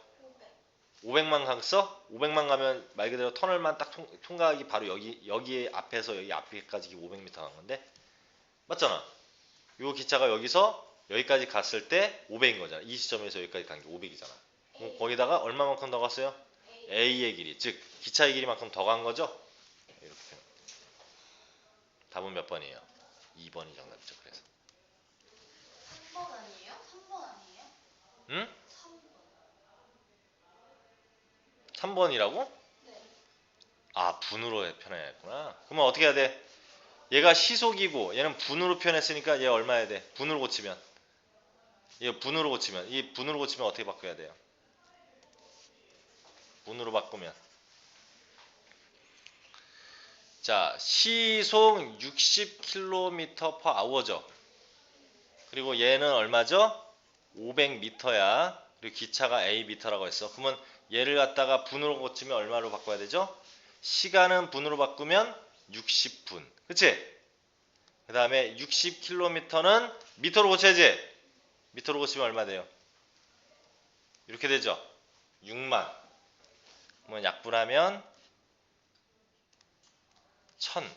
500만 갔어? 500만 가면 말 그대로 터널만 딱 통과하기 바로 여기 앞에서 여기 앞에까지 500m 간 건데 맞잖아. 요 기차가 여기서 여기까지 갔을 때 500인 거잖아. 이 시점에서 여기까지 간 게 500이잖아. 거기다가 얼마만큼 더 갔어요? A의 길이, 즉 기차의 길이만큼 더 간 거죠? 이렇게. 답은 몇 번이에요? 2번이 정답이죠. 그래서 3번 아니에요? 3번 아니에요? 응? 3번. 3번이라고? 네. 아, 분으로 표현했구나. 그러면 어떻게 해야 돼? 얘가 시속이고 얘는 분으로 표현했으니까 얘 얼마 해야 돼? 분으로 고치면. 얘 분으로 고치면. 이 분으로 고치면 어떻게 바꿔야 돼요? 분으로 바꾸면. 자, 시속 60km/h죠. 그리고 얘는 얼마죠? 500m야. 그리고 기차가 Am라고 했어. 그러면 얘를 갖다가 분으로 고치면 얼마로 바꿔야 되죠? 시간은 분으로 바꾸면 60분. 그치? 그 다음에 60km는 미터로 고쳐야지. 미터로 고치면 얼마 돼요? 이렇게 되죠. 6만. 그러면 약분하면 1000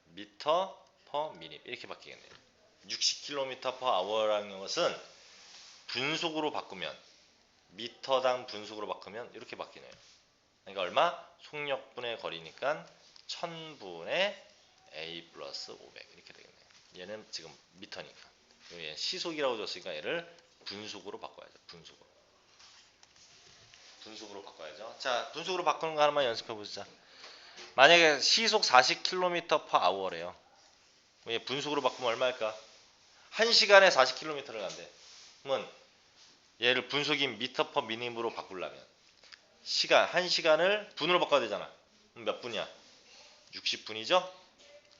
미터 퍼 미닛 이렇게 바뀌겠네요. 60km/h라는 것은 분속으로 바꾸면 미터당 분속으로 바꾸면 이렇게 바뀌네요. 그러니까 얼마? 속력분의 거리니까 1000분의 A 플러스 500 이렇게 되겠네요. 얘는 지금 미터니까. 얘 시속이라고 줬으니까 얘를 분속으로 바꿔야죠. 분속으로. 분속으로 바꿔야죠. 자, 분속으로 바꾸는 거 하나만 연습해 보자. 만약에 시속 40km/h래요. 얘 분속으로 바꾸면 얼마일까? 1시간에 40km를 간대. 그러면 얘를 분속인 미터 퍼 미닛으로 바꾸려면 시간, 1시간을 분으로 바꿔야 되잖아. 그럼 몇 분이야? 60분이죠?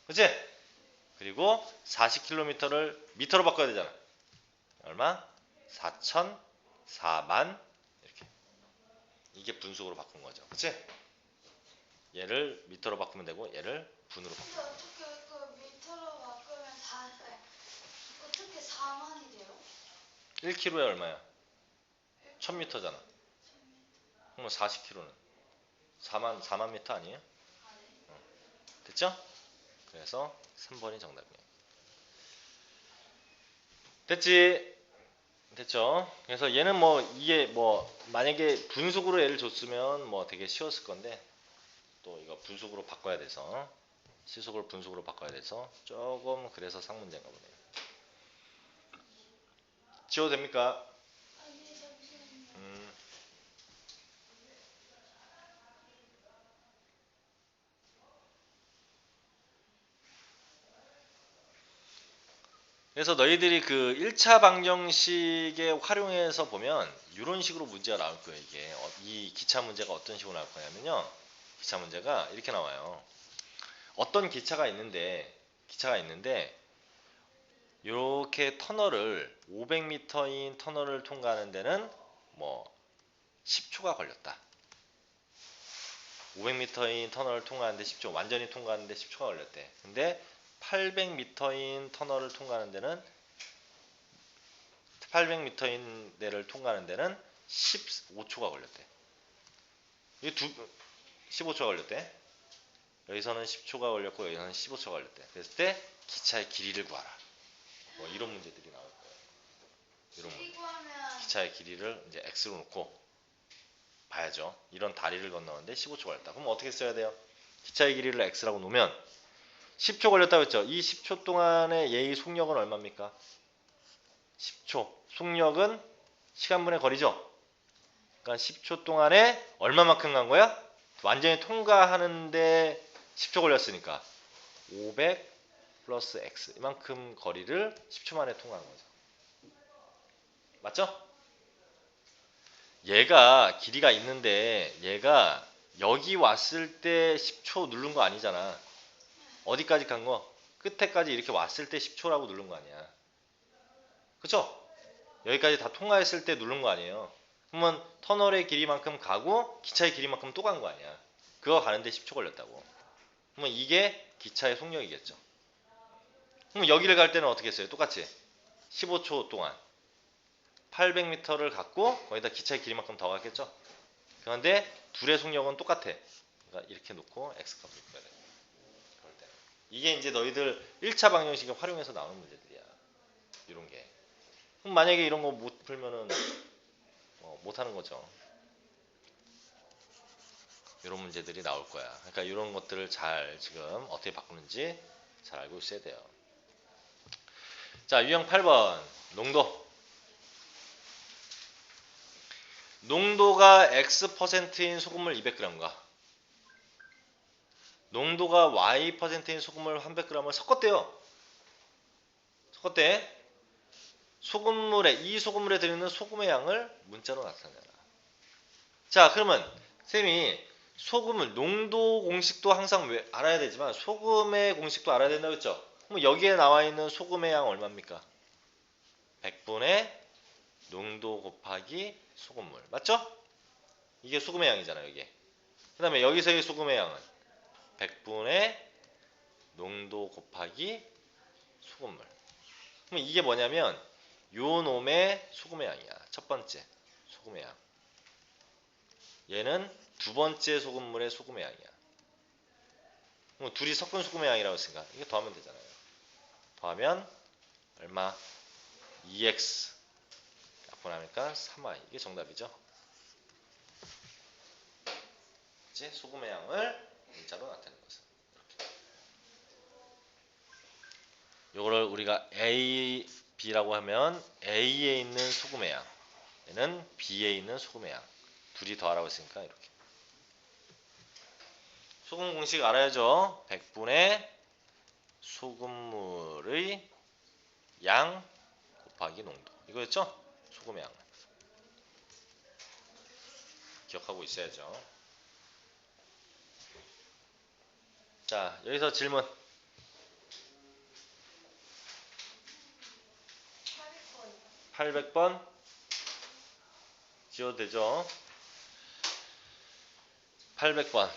그치? 그리고 40km를 미터로 바꿔야 되잖아. 얼마? 4천, 4만 이렇게. 이게 분속으로 바꾼 거죠. 그치? 얘를 미터로 바꾸면 되고 얘를 분으로 바꾸면 근데 어떻게 그 미터로 바꾸면 어떻게 4만이 돼요? 1km에 얼마야? 1000m잖아. 그럼 40km는 4만 미터 아니에요? 아, 네. 됐죠? 그래서 3번이 정답이에요. 됐지? 됐죠? 그래서 얘는 뭐 이게 뭐 만약에 분속으로 얘를 줬으면 뭐 되게 쉬웠을 건데 또 이거 분속으로 바꿔야 돼서 시속을 분속으로 바꿔야 돼서 조금 그래서 상문제인가 보네요. 지워도 됩니까? 아니, 잠시만요. 그래서 너희들이 그 1차 방정식에 활용해서 보면 이런 식으로 문제가 나올 거예요. 이게 이 기차 문제가 어떤 식으로 나올 거냐면요. 기차 문제가 이렇게 나와요. 어떤 기차가 있는데 이렇게 터널을 500m인 터널을 통과하는 데는 뭐 10초가 걸렸다. 500m인 터널을 통과하는데 10초, 완전히 통과하는데 10초가 걸렸대. 근데 800m인 터널을 통과하는 데는 800m인 데를 통과하는 데는 15초가 걸렸대. 이 15초가 걸렸대. 여기서는 10초가 걸렸고 여기서는 15초가 걸렸대. 그랬을 때 기차의 길이를 구하라. 뭐 이런 문제들이 나올 거예요. 이런 문제. 그리고 하면 기차의 길이를 이제 x로 놓고 봐야죠. 이런 다리를 건너는데 15초 걸렸다. 그럼 어떻게 써야 돼요? 기차의 길이를 x라고 놓으면 10초 걸렸다고 했죠. 이 10초 동안의 얘의 속력은 얼마입니까? 10초. 속력은 시간분의 거리죠. 그러니까 10초 동안에 얼마만큼 간 거야? 완전히 통과하는데 10초 걸렸으니까 500 플러스 x 이만큼 거리를 10초 만에 통과한 거죠. 맞죠? 얘가 길이가 있는데 얘가 여기 왔을 때 10초 누른 거 아니잖아. 어디까지 간 거? 끝에까지 이렇게 왔을 때 10초라고 누른 거 아니야. 그쵸? 여기까지 다 통과했을 때 누른 거 아니에요. 그러면 터널의 길이만큼 가고 기차의 길이만큼 또 간 거 아니야. 그거 가는데 10초 걸렸다고. 그러면 이게 기차의 속력이겠죠. 그럼 여기를 갈 때는 어떻게 했어요? 똑같이 15초 동안 800m를 갖고 거기다 기차의 길이만큼 더 갔겠죠? 그런데 둘의 속력은 똑같아. 그러니까 이렇게 놓고 x값을 구해야 돼. 그럴 때 이게 이제 너희들 1차 방정식을 활용해서 나오는 문제들이야. 이런 게. 그럼 만약에 이런 거 못 풀면은 못 하는 거죠. 이런 문제들이 나올 거야. 그러니까 이런 것들을 잘 지금 어떻게 바꾸는지 잘 알고 있어야 돼요. 자, 유형 8번 농도. 농도가 X%인 소금물 200g과 농도가 Y%인 소금물 300g을 섞었대요. 섞었대. 이 소금물에 들어있는 소금의 양을 문자로 나타내라. 자, 그러면 쌤이 소금을 농도 공식도 항상 알아야 되지만 소금의 공식도 알아야 된다고 했죠. 그럼 여기에 나와 있는 소금의 양 얼마입니까? 100분의 농도 곱하기 소금물. 맞죠? 이게 소금의 양이잖아요, 이게. 그 다음에 여기서의 소금의 양은 100분의 농도 곱하기 소금물. 그럼 이게 뭐냐면 요 놈의 소금의 양이야. 첫 번째 소금의 양. 얘는 두 번째 소금물의 소금의 양이야. 그럼 둘이 섞은 소금의 양이라고 했으니까 이게 더하면 되잖아요. 더하면 얼마? 2x 약분하니까 3y. 이게 정답이죠. 이제 소금의 양을 문자로 나타내는 것은 이렇게. 요거를 우리가 A, B라고 하면 A에 있는 소금의 양, 얘는 B에 있는 소금의 양. 둘이 더하라고 했으니까 이렇게. 소금 공식 알아야죠. 100분의 소금물의 양 곱하기 농도. 이거였죠? 소금의 양. 기억하고 있어야죠. 자, 여기서 질문. 800번 지워도 되죠? 800번.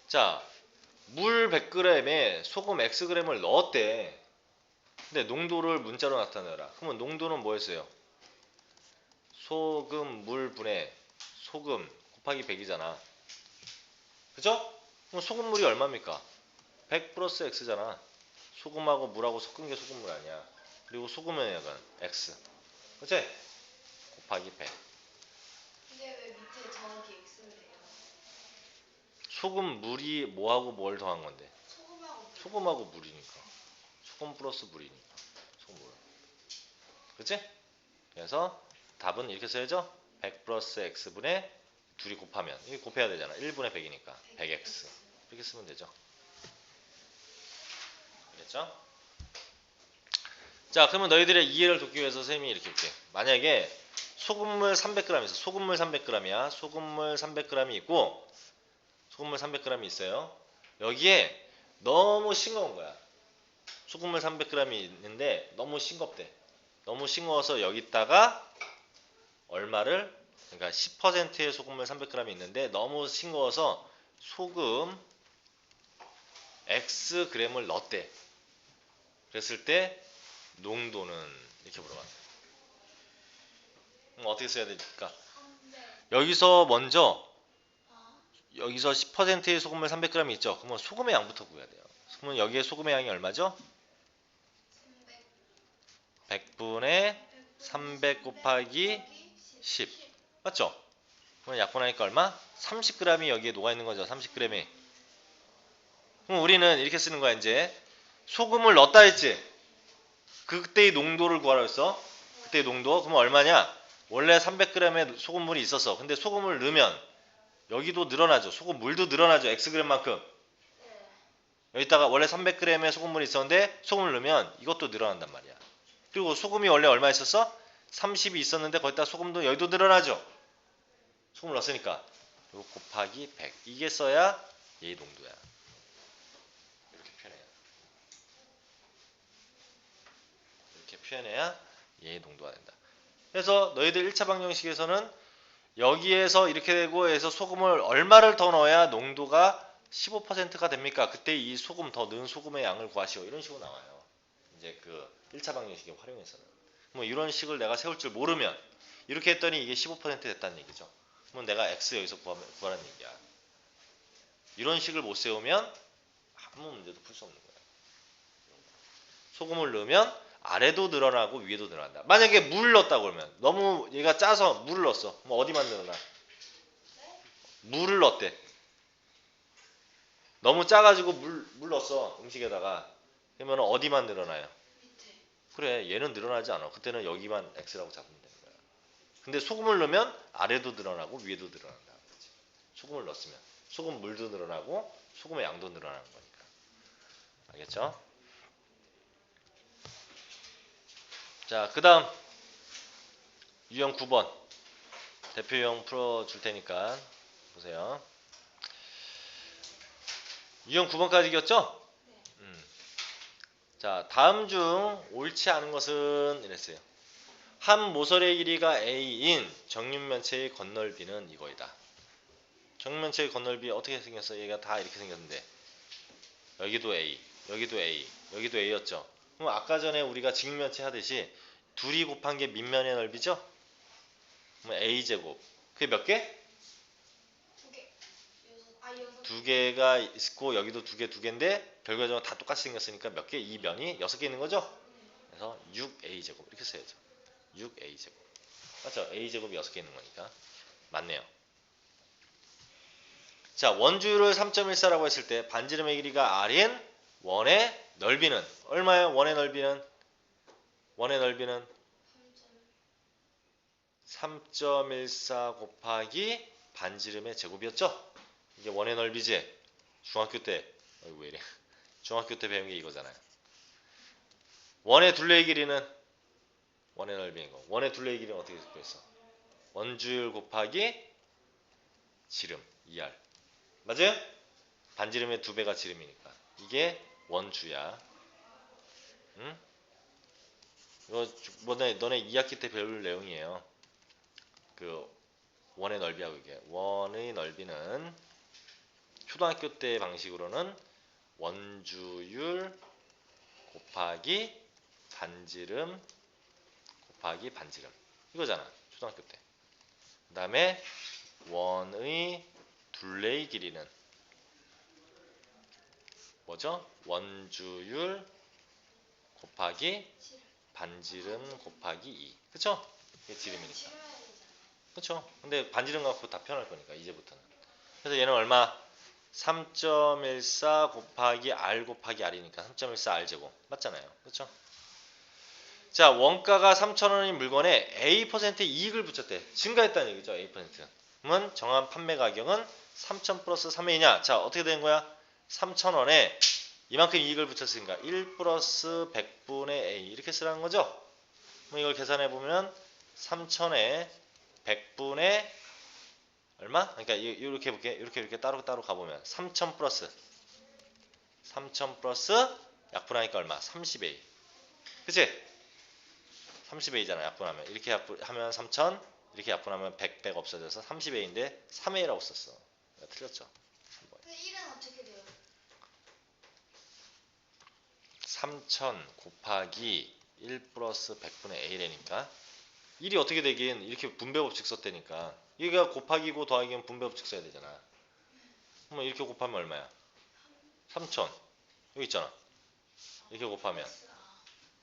자, 물 100g에 소금 Xg을 넣었대. 근데 농도를 문자로 나타내라. 그러면 농도는 뭐였어요? 소금 물분의 소금 곱하기 100이잖아. 그죠? 그럼 소금물이 얼마입니까? 100 플러스 X잖아. 소금하고 물하고 섞은 게 소금물 아니야. 그리고 소금의 양은 X. 그치? 곱하기 100. 근데 왜 밑에 정확히 X를 해요? 소금물이 뭐하고 뭘 더한 건데? 소금하고 소금하고 물이니까. 소금 플러스 물이니까. 소금물. 그치? 그래서 답은 이렇게 써야죠. 100 플러스 X분의 둘이 곱하면 이게 곱해야 되잖아. 1분의 100이니까 100X. 이렇게 쓰면 되죠. 알겠죠? 자, 그러면 너희들의 이해를 돕기 위해서 쌤이 이렇게 할게. 만약에 소금물 300g 있어. 소금물 300g이야. 소금물 300g이 있고 소금물 300g이 있어요. 여기에 너무 싱거운 거야. 소금물 300g이 있는데 너무 싱겁대. 너무 싱거워서 여기다가 얼마를, 그러니까 10%의 소금물 300g이 있는데 너무 싱거워서 소금 Xg을 넣었대. 그랬을 때 농도는 이렇게 물어봤네. 그럼 어떻게 써야 될까? 여기서 먼저 여기서 10%의 소금물 300g 있죠? 그러면 소금의 양부터 구해야 돼요. 그러면 여기에 소금의 양이 얼마죠? 100분의 300 곱하기 10. 맞죠? 그럼 약분하니까 얼마? 30g이 여기에 녹아있는 거죠. 30g이. 그럼 우리는 이렇게 쓰는 거야. 이제 소금을 넣었다 했지? 그때의 농도를 구하라고 했어. 그때의 농도. 그러면 얼마냐? 원래 300g의 소금물이 있었어. 근데 소금을 넣으면 여기도 늘어나죠. 소금물도 늘어나죠. Xg만큼. 여기다가 원래 300g의 소금물이 있었는데 소금을 넣으면 이것도 늘어난단 말이야. 그리고 소금이 원래 얼마 있었어? 30이 있었는데 거기다 소금도 여기도 늘어나죠. 소금을 넣었으니까 이거 곱하기 100. 이게 써야 얘의 농도야. 이렇게 표현해요. 이렇게 표현해야 얘의 농도가 된다. 그래서 너희들 1차 방정식에서는 여기에서 이렇게 되고 해서 소금을 얼마를 더 넣어야 농도가 15%가 됩니까? 그때 이 소금 더 넣은 소금의 양을 구하시오. 이런 식으로 나와요. 이제 그 1차 방정식에 활용해서는. 뭐 이런 식을 내가 세울 줄 모르면 이렇게 했더니 이게 15% 됐다는 얘기죠. 그럼 내가 x 여기서 구하라는 얘기야. 이런 식을 못 세우면 아무 문제도 풀 수 없는 거예요. 소금을 넣으면 아래도 늘어나고 위에도 늘어난다. 만약에 물 넣었다고 그러면 너무 얘가 짜서 물을 넣었어. 뭐 어디만 늘어나? 물을 넣었대. 너무 짜가지고 물 넣었어. 음식에다가. 그러면 어디만 늘어나요? 밑에. 그래, 얘는 늘어나지 않아. 그때는 여기만 x라고 잡으면 되는 거야. 근데 소금을 넣으면 아래도 늘어나고 위에도 늘어난다. 그렇지? 소금을 넣었으면 소금 물도 늘어나고 소금의 양도 늘어나는 거니까. 알겠죠? 자, 그 다음 유형 9번 대표 유형 풀어줄 테니까 보세요. 유형 9번까지 이겼죠? 자, 다음 중 옳지 않은 것은 이랬어요. 한 모서리의 길이가 a인 정육면체의 건널비는 이거이다. 정육면체의 건널비 어떻게 생겼어? 얘가 다 이렇게 생겼는데 여기도 a, 여기도 a, 여기도 a였죠. 그럼 아까 전에 우리가 직면체 하듯이 둘이 곱한 게 밑면의 넓이죠? 그럼 a제곱. 그게 몇 개? 두 개. 여섯. 두 개가 있고 여기도 두 개인데 결과적으로 다 똑같이 생겼으니까 몇 개? 이 면이 6개 있는 거죠? 그래서 6a제곱 이렇게 써야죠. 6a제곱. 맞죠? a제곱이 6개 있는 거니까. 맞네요. 자, 원주율을 3.14라고 했을 때 반지름의 길이가 r인 원의 넓이는 얼마예요? 원의 넓이는 3.14 곱하기 반지름의 제곱이었죠? 이게 원의 넓이지? 중학교 때 왜 이래? 중학교 때 배운 게 이거잖아요. 원의 둘레의 길이는 원의 넓이인 거. 원의 둘레의 길이는 어떻게 됐어? 원주율 곱하기 지름 2r. 맞아요? 반지름의 2배가 지름이니까. 이게 원주야. 응? 이거 너네 2학기 때 배울 내용이에요. 그 원의 넓이하고 이게. 원의 넓이는 초등학교 때 방식으로는 원주율 곱하기 반지름 곱하기 반지름. 이거잖아. 초등학교 때. 그 다음에 원의 둘레의 길이는 뭐죠? 원주율 곱하기 반지름 곱하기 2. 그쵸? 이게 지름이니까. 그쵸? 근데 반지름 갖고 다 표현할 거니까 이제부터는. 그래서 얘는 얼마? 3.14 곱하기 r 곱하기 r이니까 3.14 r제곱. 맞잖아요. 그쵸? 자, 원가가 3,000원인 물건에 A% 이익을 붙였대. 증가했다는 얘기죠. A%. 그러면 정한 판매 가격은 3,000 플러스 3회이냐? 자, 어떻게 되는 거야? 3,000원에 이만큼 이익을 붙였으니까 1 플러스 100분의 A 이렇게 쓰라는 거죠. 그럼 이걸 계산해 보면 3,000에 100분의 얼마? 그러니까 이렇게 볼게. 이렇게 따로 가보면 3,000 플러스 약분하니까 얼마? 30A. 그치? 30A잖아. 약분하면. 이렇게 약분하면 3,000, 이렇게 약분하면 100 없어져서 30A인데 3A라고 썼어. 틀렸죠. 3번. 그 1은 어떻게 돼요? 3,000 곱하기 1 플러스 100분의 A라니까 1이 어떻게 되긴 이렇게 분배법칙 썼다니까. 얘가 곱하기고 더하기면 분배법칙 써야 되잖아. 그러면 이렇게 곱하면 얼마야? 3,000. 여기 있잖아. 이렇게 곱하면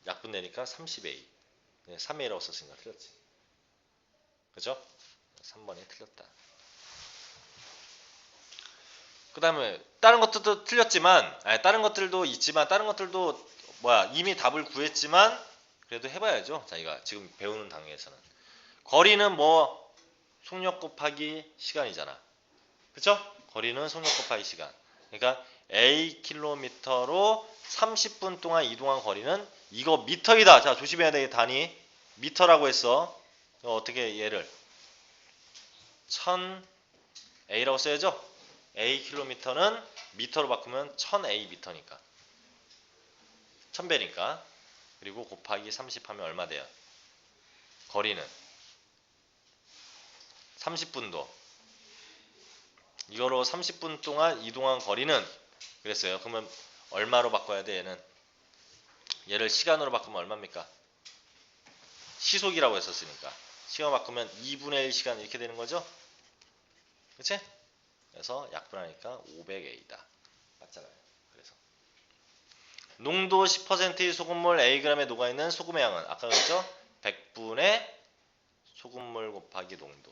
약분되니까 30A. 3A라고 썼으니까 틀렸지. 그죠? 3번이 틀렸다. 그 다음에 다른 것들도 틀렸지만 다른 것들도 있지만 다른 것들도 이미 답을 구했지만 그래도 해봐야죠. 자기가 지금 배우는 단계에서는 거리는 속력 곱하기 시간이잖아. 그쵸? 거리는 속력 곱하기 시간. 그러니까 A킬로미터로 30분 동안 이동한 거리는 이거 미터이다. 자, 조심해야 돼. 단위 미터라고 했어. 어떻게 얘를 1000A라고 써야죠. A킬로미터는 미터로 바꾸면 1000A 미터니까 1000배니까. 그리고 곱하기 30 하면 얼마 돼요? 거리는 30분도 이거로 30분 동안 이동한 거리는 그랬어요. 그러면 얼마로 바꿔야 돼 얘는? 얘를 시간으로 바꾸면 얼마입니까? 시속이라고 했었으니까 시간 바꾸면 2분의 1 시간 이렇게 되는 거죠? 그치? 그래서 약분하니까 500A다. 맞잖아요. 그래서 농도 10%의 소금물 Ag에 녹아있는 소금의 양은 아까 그랬죠? 100분의 소금물 곱하기 농도.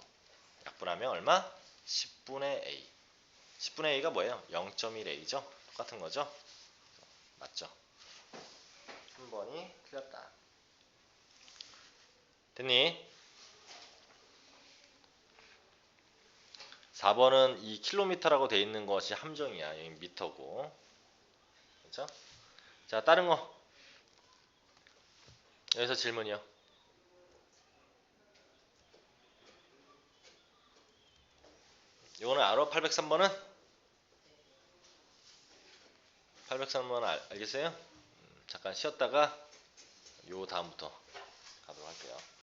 약분하면 얼마? 10분의 A. 10분의 A가 뭐예요? 0.1A죠? 똑같은 거죠? 맞죠? 3번이 틀렸다. 됐니? 4번은 이 킬로미터라고 돼 있는 것이 함정이야. 여기 미터고. 그렇죠? 자, 다른 거. 여기서 질문이요. 이거는 알아? 803번은? 803번 알겠어요? 잠깐 쉬었다가 요 다음부터